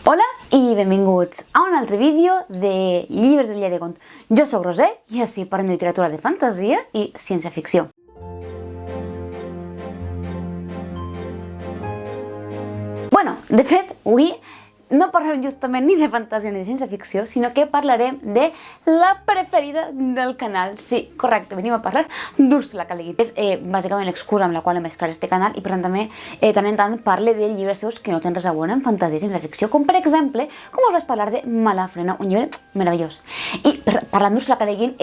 Hola i benvinguts a un altre vídeo de Llibres de Lledegont. Jo sóc Roser i així parlem de literatura de fantasia i ciència-ficció. Bueno, de fet, avui no parlarem justament ni de fantasia ni de ciència-ficció, sinó que parlarem de la preferida del canal. Sí, correcte, venim a parlar d'Úrsula K. Le Guin. És bàsicament l'excusa amb la qual hem creat aquest canal i per tant també tant en tant parle de llibres seus que no tenen res a veure amb fantasia i ciència-ficció, com per exemple, com us vaig parlar de Malafrena, un llibre meravellós. I parlant d'Úrsula K. Le Guin,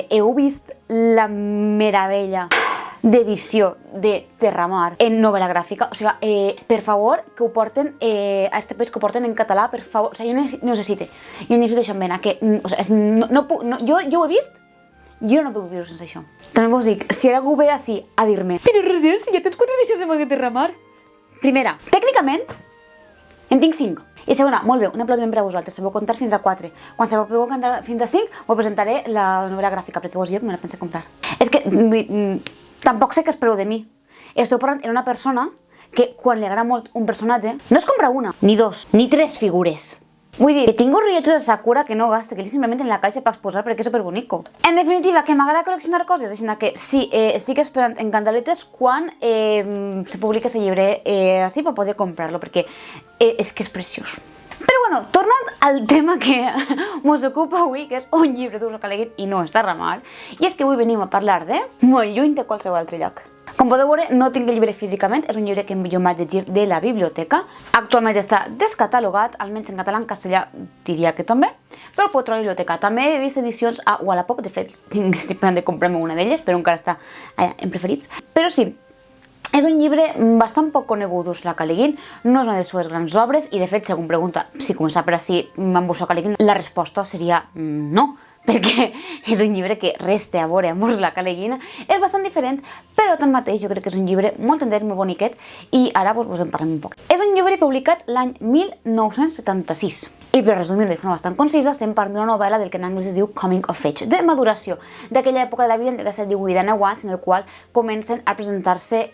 heu vist la meravella d'edició de Terramar en novel·la gràfica? O sigui, per favor, que ho porten a aquest país, que ho porten en català, per favor. O sigui, jo necessito això en vena, que, o sigui, jo ho he vist, jo no puc viure sense això. També vos dic, si algú ve així a dir-me però Roser, si ja tens 4 edicions de Terramar. Primera, tècnicament, en tinc 5. I segona, molt bé, un aplaudiment per a vosaltres, sabeu comptar fins a 4. Quan sabeu comptar fins a 5, us presentaré la novel·la gràfica, perquè vos dic que me la penso comprar. És que tampoc sé què espereu de mi. Esteu parlant en una persona que, quan li agrada molt un personatge, no es compra una, ni 2, ni 3 figures. Vull dir, que tinc un rotllet de Sakura que no gasta, que li simplement en la caixa per exposar perquè és superbonico. En definitiva, que m'agrada col·leccionar coses, així que sí, estic esperant en candeletes quan se publica aquest llibre així per poder comprar-lo, perquè és que és preciós. Però bueno, tornant al tema que mos ocupa avui, que és un llibre d'Úrsula K. Le Guin i no és Terramar, i és que avui venim a parlar de molt lluny de qualsevol altre lloc. Com podeu veure, no tinc el llibre físicament, és un llibre que jo vaig llegir de la biblioteca. Actualment està descatalogat, almenys en català, en castellà diria que també, però el puc trobar a la biblioteca. També he vist edicions a Wallapop, de fet estic pensant de comprar-me una d'elles, però encara està allà en preferits. Però sí, és un llibre bastant poc conegut d'Úrsula K. Le Guin, no és una de les seves grans obres i de fet, si algú pregunta si començar per així amb Úrsula K. Le Guin, la resposta seria no, perquè és un llibre que res té a veure amb Úrsula K. Le Guin, és bastant diferent, però tanmateix jo crec que és un llibre molt tendret, molt boniquet i ara us en parlem un poc. És un llibre publicat l'any 1976 i per resumir-ho de forma bastant concisa estem parlant d'una novel·la del que en anglès es diu coming of age, de maduració, d'aquella època de la vida de 17, 18 i 19 anys en el qual comencen a presentar-se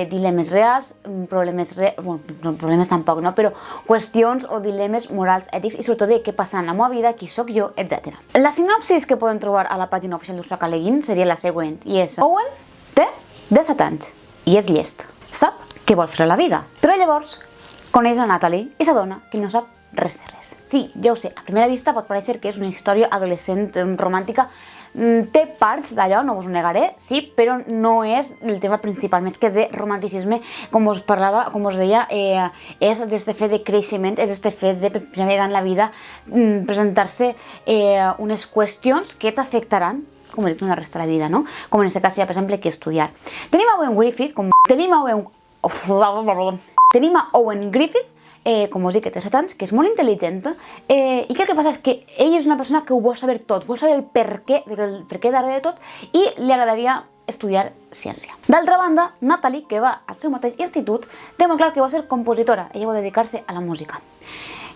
dilemes reals, problemes tampoc, no? Però qüestions o dilemes morals, ètics i sobretot de què passa en la meva vida, qui sóc jo, etc. La sinopsis que podem trobar a la pàgina oficial d'Úrsula K. Le Guin seria la següent, i és: Owen té 17 anys i és llest, sap què vol fer a la vida, però llavors coneix a Natalie i s'adona que no sap res de res. Sí, ja ho sé, a primera vista pot parecer que és una història adolescent romàntica, té parts d'allò, no us ho negaré, sí, però no és el tema principal, més que de romanticisme, com us parlava, com us deia, és aquest fet de creixement, és aquest fet de, per primera vegada en la vida, presentar-se unes qüestions que t'afectaran, com he dit, la resta de la vida, no? Com en aquest cas, per exemple, que estudiar. Tenim a Owen Griffith, com us dic, que té 7 anys, que és molt intel·ligent, i que el que passa és que ell és una persona que ho vol saber tot, vol saber el per què darrere de tot, i li agradaria estudiar ciència. D'altra banda, Natalie, que va al seu mateix institut, té molt clar que vol ser compositora, ella vol dedicar-se a la música.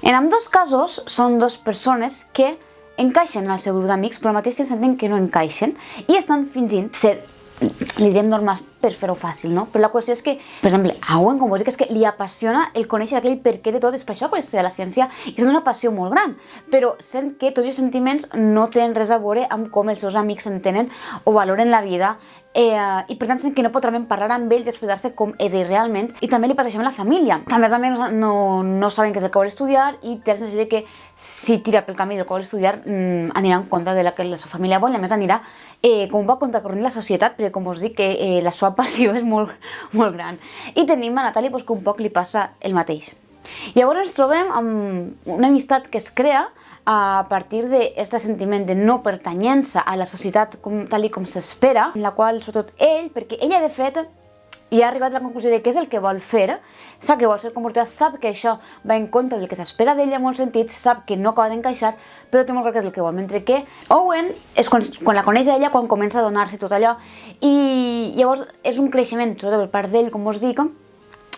En ambdós casos, són dues persones que encaixen al seu grup d'amics, però al mateix temps senten que no encaixen, i estan fingint ser, li direm normals per fer-ho fàcil, no? Però la qüestió és que, per exemple, a Owen, com vos dic, és que li apassiona el conèixer aquell perquè de tot, és per això que vol estudiar la ciència, i és una passió molt gran, però sent que tots els sentiments no tenen res a veure amb com els seus amics s'entenen o valoren la vida, i per tant sent que no pot realment parlar amb ells i expressar-se com és ell realment, i també li passa això amb la família, que a més no saben què és el que vol estudiar i té la sensació que si tira pel camí del que vol estudiar anirà en compte de la que la seva família vol i a més anirà com va contracorrent la societat, perquè com us dic que la seva passió és molt gran. I tenim a Natalie que un poc li passa el mateix. Llavors ens trobem amb una amistat que es crea a partir d'aquest sentiment de no pertanyença a la societat tal com s'espera, en la qual, sobretot ell, perquè ella de fet ja ha arribat a la conclusió de què és el que vol fer, sap que vol ser comportada, sap que això va en contra del que s'espera d'ella en molts sentits, sap que no acaba d'encaixar, però té molt clar que és el que vol, mentre que Owen és quan la coneix ella, quan comença a donar-se tot allò, i llavors és un creixement, sobretot per part d'ell, com us dic,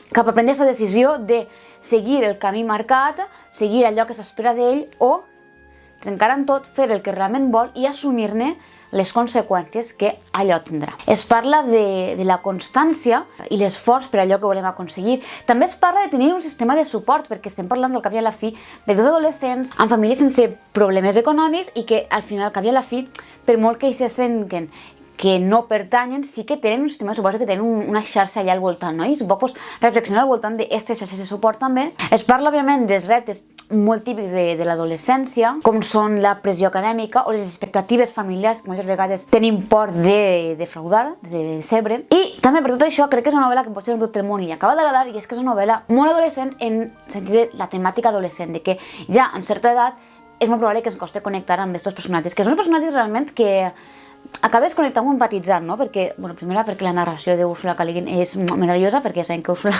cap a prendre aquesta decisió de seguir el camí marcat, seguir allò que s'espera d'ell o trencar en tot, fer el que realment vol i assumir-ne les conseqüències que allò tindrà. Es parla de la constància i l'esforç per allò que volem aconseguir. També es parla de tenir un sistema de suport, perquè estem parlant al cap i a la fi de dos adolescents amb famílies sense problemes econòmics i que al final, al cap i a la fi, per molt que ells se senten que no pertanyen, sí que tenen un sistema de suport, que tenen una xarxa allà al voltant, no? I un poc reflexionar al voltant d'aquestes xarxes de suport també. Es parla, òbviament, dels reptes molt típics de l'adolescència, com són la pressió acadèmica o les expectatives familiars, que moltes vegades tenim por de defraudar, de decebre. I també per tot això crec que és una novel·la que pot ser en tot el món i acaba d'agradar, i és que és una novel·la molt adolescent en sentit de la temàtica adolescent, de que ja amb certa edat és molt probable que ens costi connectar amb aquests personatges, que són personatges realment que acabes connectant o empatitzant, no? Perquè, bueno, primera perquè la narració d'Úrsula K. Le Guin és meravellosa, perquè ja sabem que Úrsula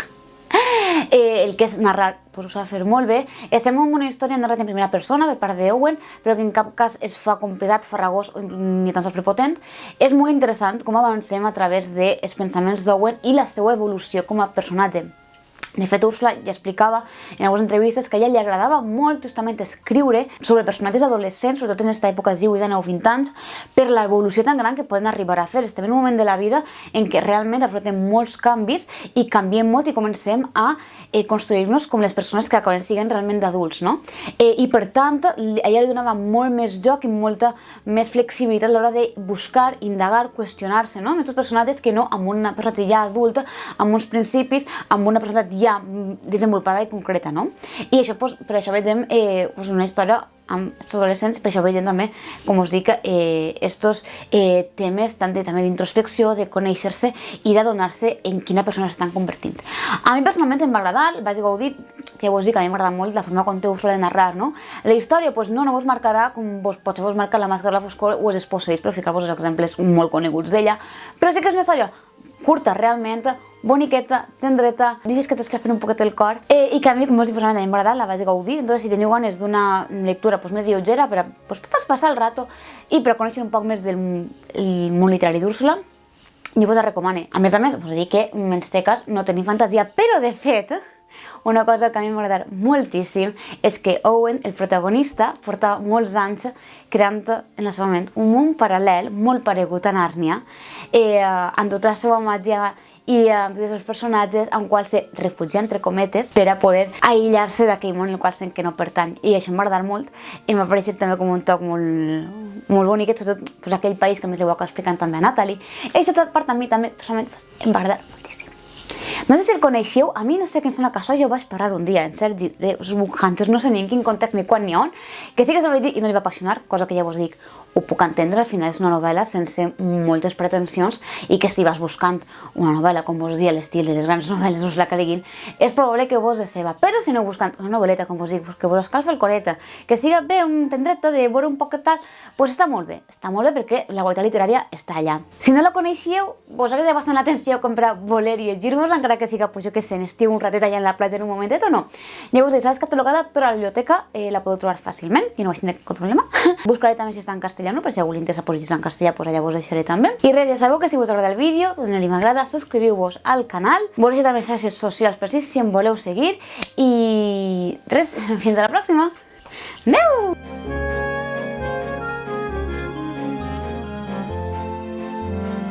el que és narrar ho sap fer molt bé. Estem en una història narrada en primera persona per part d'Owen, però que en cap cas es fa complicat, farragós ni tan sols prepotent. És molt interessant com avancem a través dels pensaments d'Owen i la seva evolució com a personatge. De fet, Úrsula ja explicava en algunes entrevistes que a ella li agradava molt justament escriure sobre personatges adolescents, sobretot en aquesta època, es diu, de 9 o 20 anys, per l'evolució tan gran que poden arribar a fer. Estem en un moment de la vida en què realment afrontem molts canvis i canviem molt i comencem a construir-nos com les persones que acaben siguent realment d'adults, no? I per tant, a ella li donava molt més joc i molta més flexibilitat a l'hora de buscar, indagar, qüestionar-se, no? Amb aquests personatges que no amb una personatge ja adulta, amb uns principis, amb una personalitat ja desenvolupada i concreta, no? I això, per això veiem una història amb aquests adolescents, per això veiem també, com us dic, estos temes també d'introspecció, de conèixer-se i d'adonar-se en quina persona s'estan convertint. A mi personalment em va agradar, vaig gaudir, que ja us dic, a mi m'agrada molt la forma com té Úrsula de narrar, no? La història, no vos marcarà com potser vos marca La màscara de la foscor o Els esposseïts, per ficar-vos els exemples molt coneguts d'ella, però sí que és una història curta, realment, boniqueta, tendreta, deixes que t'escalfen un poquet el cor, i que a mi, com us dic, personalment, a mi m'agrada, la vaig gaudir. Entonces, si teniu ganes d'una lectura més lleugera per a passar el rato i per a conèixer un poc més del món literari d'Úrsula, jo vos la recomano. A més, us dic que menys teques no tenim fantasia, però de fet, una cosa que a mi m'agrada moltíssim és que Owen, el protagonista, porta molts anys creant en la seva ment un món paral·lel molt paregut a Nàrnia, amb tota la seva màgia i amb tots els personatges amb quals se refugia, entre cometes, per a poder aïllar-se d'aquell món en el qual sent que no pertany. I això m'ha agradat molt i m'ha paregut també com un toc molt bonic, sobretot aquell país que més li ho acabo explicant també a Natalie. I aquesta part a mi també, personalment, em va agradar moltíssim. No sé si el coneixeu, a mi no sé què em sona que això jo vaig parlar un dia en Sergi dels Book Hunters, no sé ni en quin context ni quan ni on, que sí que se va dir i no li va apassionar, cosa que ja vos dic, ho puc entendre, al final és una novel·la sense moltes pretensions i que si vas buscant una novel·la, com vos dic, a l'estil de les grans novel·les d'Úrsula K. Le Guin, és probable que vos deceba, però si aneu buscant una novel·leta, com vos dic, que vos escalfa el coreta, que siga bé, un tendreta, de veure un poc tal, doncs està molt bé perquè la qualitat literària està allà. Si no la coneixeu, vos haurà de bastant l'atenció com per a voler llegir-vos, encara que siga, jo que sé, en estiu un ratet allà en la platja en un momentet o no. Llavors, està descatalogada, però a la biblioteca la podeu trobar fàcilment, i no vaig tenir cap problema. Buscaré també si està en castellà, per si algú li interessa llegir-la en castellà, allà vos deixaré també. I res, ja sabeu que si vos agrada el vídeo, doneu-li m'agrada, subscriviu-vos al canal, vos deixo també les xarxes socials per si em voleu seguir, i res, fins a la pròxima! Adeu!